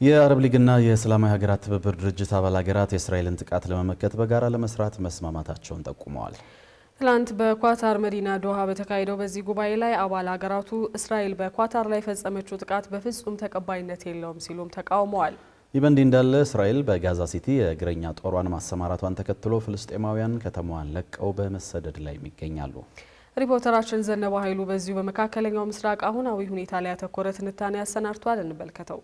የአረብ ሊግና የእስላማዊ ሀገራት ትብብር ድርጅት አባል ሀገራት የእስራኤልን ጥቃት ለመመከት በጋራ ለመስራት መስማማታቸውን ጠቁመዋል። ትላንት በኳታር መዲና ዶሃ በተካሄደው በዚህ ጉባኤ ላይ አባል ሀገራቱ እስራኤል በኳታር ላይ የፈጸመችው ጥቃት በፍጹም ተቀባይነት የለውም ሲሉም ተቃውመዋል። ይህ በእንዲህ እንዳለ እስራኤል በጋዛ ሲቲ የእግረኛ ጦሯን ማሰማራቷን ተከትሎ ፍልስጤማውያን ከተማዋን ለቀው በመሰደድ ላይ ይገኛሉ። ሪፖርተራችን ዘነበ ኃይሉ በዚሁ በመካከለኛው ምስራቅ አሁናዊ ሁኔታ ላይ ያተኮረ ትንታኔ ያሰናድቷል። እንመልከተው።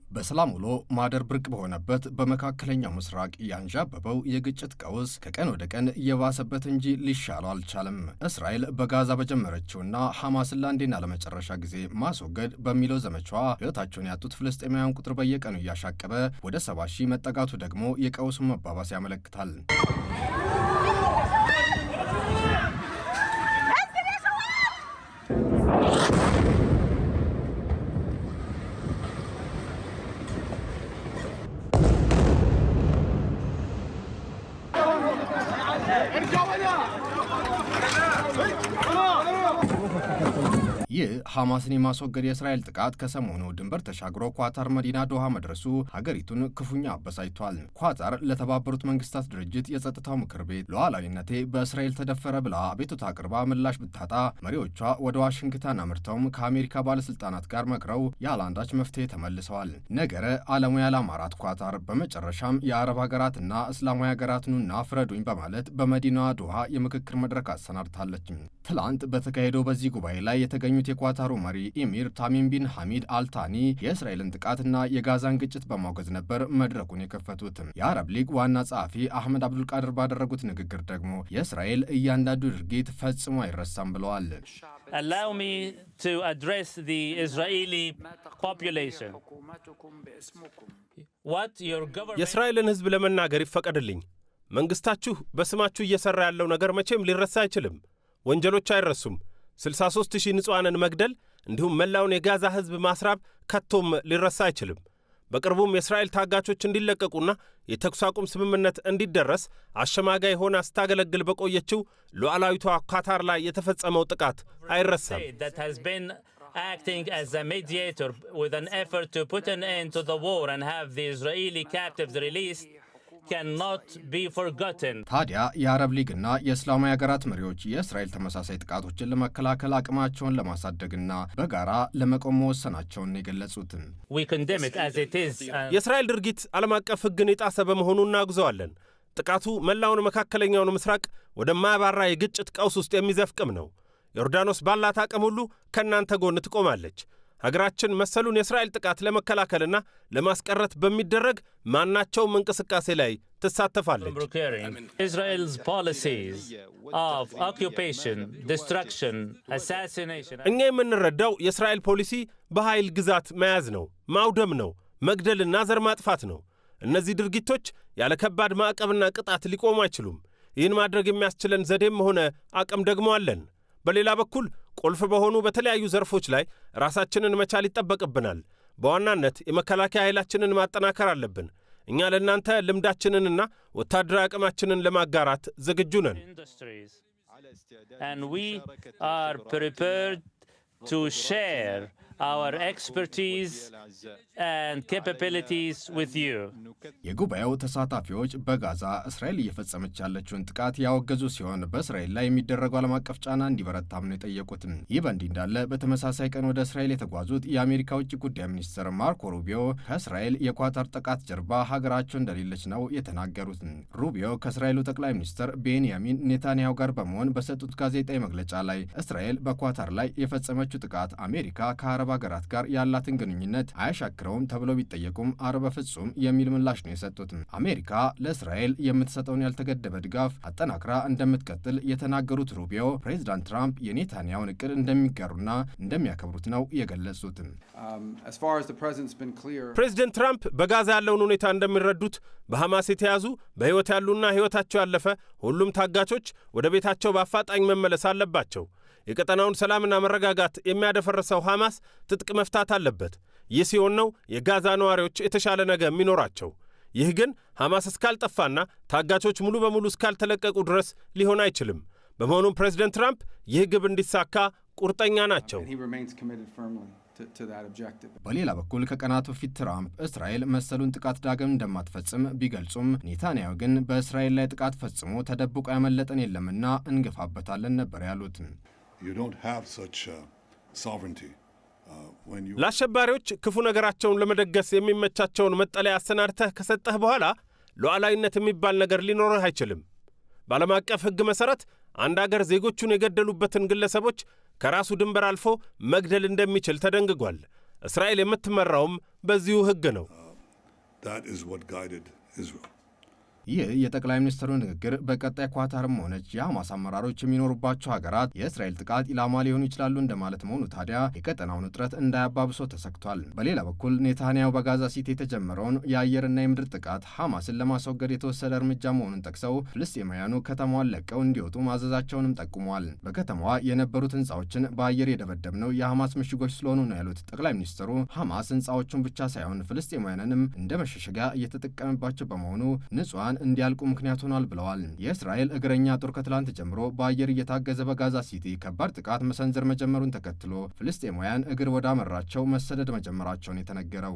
በሰላም ውሎ ማደር ብርቅ በሆነበት በመካከለኛው ምስራቅ ያንዣበበው የግጭት ቀውስ ከቀን ወደ ቀን እየባሰበት እንጂ ሊሻለው አልቻለም። እስራኤል በጋዛ በጀመረችውና ሐማስን ለአንዴና ለመጨረሻ ጊዜ ማስወገድ በሚለው ዘመቻዋ ሕይወታቸውን ያጡት ፍልስጤማውያን ቁጥር በየቀኑ እያሻቀበ ወደ 70 ሺህ መጠጋቱ ደግሞ የቀውሱን መባባስ ያመለክታል። ይህ ሐማስን የማስወገድ የእስራኤል ጥቃት ከሰሞኑ ድንበር ተሻግሮ ኳታር መዲና ዶሃ መድረሱ ሀገሪቱን ክፉኛ አበሳጭቷል። ኳታር ለተባበሩት መንግስታት ድርጅት የጸጥታው ምክር ቤት ሉዓላዊነቴ በእስራኤል ተደፈረ ብላ አቤቱታ አቅርባ ምላሽ ብታጣ መሪዎቿ ወደ ዋሽንግተን አምርተውም ከአሜሪካ ባለስልጣናት ጋር መክረው ያለአንዳች መፍትሄ ተመልሰዋል። ነገረ ዓለሙ ያላማራት ኳታር በመጨረሻም የአረብ ሀገራትና እስላማዊ ሀገራት ኑና ፍረዱኝ በማለት በመዲናዋ ዶሃ የምክክር መድረክ አሰናድታለች። ትላንት በተካሄደው በዚህ ጉባኤ ላይ የተገኙት የኳታሩ መሪ ኢሚር ታሚም ቢን ሐሚድ አልታኒ የእስራኤልን ጥቃትና የጋዛን ግጭት በማውገዝ ነበር መድረኩን የከፈቱት። የአረብ ሊግ ዋና ጸሐፊ አህመድ አብዱልቃድር ባደረጉት ንግግር ደግሞ የእስራኤል እያንዳንዱ ድርጊት ፈጽሞ አይረሳም ብለዋል። Allow me to address the Israeli population. የእስራኤልን ሕዝብ ለመናገር ይፈቀድልኝ። መንግስታችሁ በስማችሁ እየሰራ ያለው ነገር መቼም ሊረሳ አይችልም። ወንጀሎች አይረሱም። 63,000 ንጹሃንን መግደል እንዲሁም መላውን የጋዛ ሕዝብ ማስራብ ከቶም ሊረሳ አይችልም። በቅርቡም የእስራኤል ታጋቾች እንዲለቀቁና የተኩስ አቁም ስምምነት እንዲደረስ አሸማጋይ ሆና ስታገለግል በቆየችው ሉዓላዊቷ ኳታር ላይ የተፈጸመው ጥቃት አይረሳም። Acting as a mediator with an effort to put an end to the war and have the Israeli captives released cannot be forgotten. ታዲያ የአረብ ሊግና የእስላማዊ ሀገራት መሪዎች የእስራኤል ተመሳሳይ ጥቃቶችን ለመከላከል አቅማቸውን ለማሳደግና በጋራ ለመቆም መወሰናቸውን የገለጹት We condemn it as it is. የእስራኤል ድርጊት ዓለም አቀፍ ሕግን የጣሰ በመሆኑ እናወግዘዋለን። ጥቃቱ መላውን መካከለኛውን ምስራቅ ወደማያባራ የግጭት ቀውስ ውስጥ የሚዘፍቅም ነው። ዮርዳኖስ ባላት አቅም ሁሉ ከእናንተ ጎን ትቆማለች። ሀገራችን መሰሉን የእስራኤል ጥቃት ለመከላከልና ለማስቀረት በሚደረግ ማናቸውም እንቅስቃሴ ላይ ትሳተፋለች። Israel's policies of occupation, destruction, assassination. እኛ የምንረዳው የእስራኤል ፖሊሲ በኃይል ግዛት መያዝ ነው፣ ማውደም ነው፣ መግደልና ዘር ማጥፋት ነው። እነዚህ ድርጊቶች ያለ ከባድ ማዕቀብና ቅጣት ሊቆሙ አይችሉም። ይህን ማድረግ የሚያስችለን ዘዴም ሆነ አቅም ደግሞ አለን። በሌላ በኩል ቁልፍ በሆኑ በተለያዩ ዘርፎች ላይ ራሳችንን መቻል ይጠበቅብናል። በዋናነት የመከላከያ ኃይላችንን ማጠናከር አለብን። እኛ ለእናንተ ልምዳችንንና ወታደራዊ አቅማችንን ለማጋራት ዝግጁ ነን። And we are prepared to share our expertise and capabilities with you. የጉባኤው ተሳታፊዎች በጋዛ እስራኤል እየፈጸመች ያለችውን ጥቃት ያወገዙ ሲሆን በእስራኤል ላይ የሚደረገው ዓለም አቀፍ ጫና እንዲበረታም ነው የጠየቁት። ይህ በእንዲህ እንዳለ በተመሳሳይ ቀን ወደ እስራኤል የተጓዙት የአሜሪካ ውጭ ጉዳይ ሚኒስትር ማርኮ ሩቢዮ ከእስራኤል የኳታር ጥቃት ጀርባ ሀገራቸው እንደሌለች ነው የተናገሩት። ሩቢዮ ከእስራኤሉ ጠቅላይ ሚኒስትር ቤንያሚን ኔታንያሁ ጋር በመሆን በሰጡት ጋዜጣዊ መግለጫ ላይ እስራኤል በኳታር ላይ የፈጸመችው ጥቃት አሜሪካ ከአረብ ሀገራት ጋር ያላትን ግንኙነት አያሻክረውም ተብለው ቢጠየቁም አረ በፍጹም የሚል ምላሽ ነው የሰጡት። አሜሪካ ለእስራኤል የምትሰጠውን ያልተገደበ ድጋፍ አጠናክራ እንደምትቀጥል የተናገሩት ሩቢዮ ፕሬዚዳንት ትራምፕ የኔታንያሁን እቅድ እንደሚጋሩና እንደሚያከብሩት ነው የገለጹት። ፕሬዚደንት ትራምፕ በጋዛ ያለውን ሁኔታ እንደሚረዱት በሐማስ የተያዙ በሕይወት ያሉና ሕይወታቸው ያለፈ ሁሉም ታጋቾች ወደ ቤታቸው በአፋጣኝ መመለስ አለባቸው። የቀጠናውን ሰላምና መረጋጋት የሚያደፈርሰው ሐማስ ትጥቅ መፍታት አለበት። ይህ ሲሆን ነው የጋዛ ነዋሪዎች የተሻለ ነገር የሚኖራቸው። ይህ ግን ሐማስ እስካልጠፋና ታጋቾች ሙሉ በሙሉ እስካልተለቀቁ ድረስ ሊሆን አይችልም። በመሆኑም ፕሬዚደንት ትራምፕ ይህ ግብ እንዲሳካ ቁርጠኛ ናቸው። በሌላ በኩል ከቀናት በፊት ትራምፕ እስራኤል መሰሉን ጥቃት ዳግም እንደማትፈጽም ቢገልጹም ኔታንያሁ ግን በእስራኤል ላይ ጥቃት ፈጽሞ ተደብቆ ያመለጠን የለምና እንገፋበታለን ነበር ያሉት። ለአሸባሪዎች ክፉ ነገራቸውን ለመደገስ የሚመቻቸውን መጠለያ አሰናድተህ ከሰጠህ በኋላ ሉዓላዊነት የሚባል ነገር ሊኖርህ አይችልም። በዓለም አቀፍ ሕግ መሠረት አንድ አገር ዜጎቹን የገደሉበትን ግለሰቦች ከራሱ ድንበር አልፎ መግደል እንደሚችል ተደንግጓል። እስራኤል የምትመራውም በዚሁ ሕግ ነው። ይህ የጠቅላይ ሚኒስትሩ ንግግር በቀጣይ ኳታርም ሆነች የሐማስ አመራሮች የሚኖሩባቸው ሀገራት የእስራኤል ጥቃት ኢላማ ሊሆኑ ይችላሉ እንደማለት መሆኑ ታዲያ የቀጠናውን ውጥረት እንዳያባብሶ ተሰግቷል። በሌላ በኩል ኔታንያሁ በጋዛ ሲቲ የተጀመረውን የአየርና የምድር ጥቃት ሐማስን ለማስወገድ የተወሰደ እርምጃ መሆኑን ጠቅሰው ፍልስጤማውያኑ ከተማዋን ለቀው እንዲወጡ ማዘዛቸውንም ጠቁመዋል። በከተማዋ የነበሩት ሕንፃዎችን በአየር የደበደብነው የሐማስ ምሽጎች ስለሆኑ ነው ያሉት ጠቅላይ ሚኒስትሩ ሐማስ ሕንፃዎቹን ብቻ ሳይሆን ፍልስጤማውያንንም እንደ መሸሸጊያ እየተጠቀመባቸው በመሆኑ ንጹሐን እንዲያልቁ ምክንያት ሆኗል ብለዋል። የእስራኤል እግረኛ ጦር ከትላንት ጀምሮ በአየር እየታገዘ በጋዛ ሲቲ ከባድ ጥቃት መሰንዘር መጀመሩን ተከትሎ ፍልስጤማውያን እግር ወዳመራቸው መሰደድ መጀመራቸውን የተነገረው